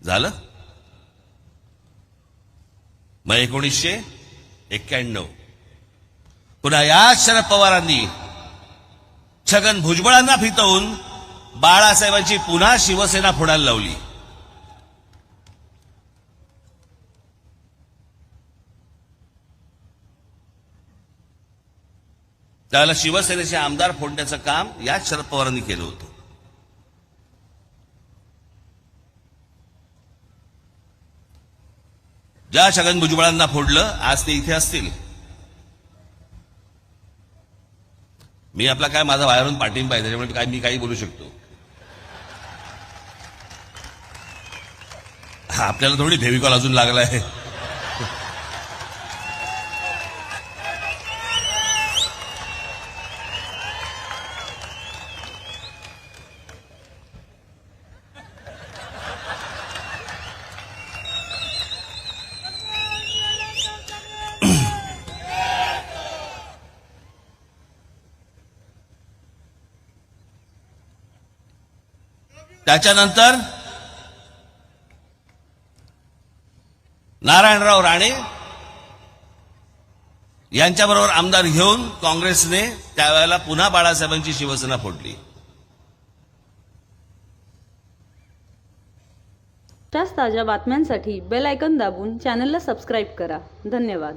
झालं. मग 1991 पुन्हा या शरद पवारांनी छगन भुजबळांना फितवून बाळासाहेबांची पुन्हा शिवसेना फोडायला लावली. त्यावेळेला शिवसेनेचे आमदार फोडण्याचं काम याच शरद पवारांनी केलं होतं. ज्या छगन भुजबळांना फोडलं आज ते इथे असतील. मी आपला काय माझा बाहेरून पाठिंबा आहे त्याच्यामुळे काय मी काही बोलू शकतो. आपल्याला थोडी फेविकॉल अजून लागलाय. त्याच्यानंतर नारायणराव राणे यांच्याबरोबर आमदार घेऊन काँग्रेसने त्यावेळेला पुन्हा बाळासाहेबांची शिवसेना फोडली. ताज्या बातम्यांसाठी बेल आयकॉन दाबून चॅनलला सबस्क्राईब करा. धन्यवाद.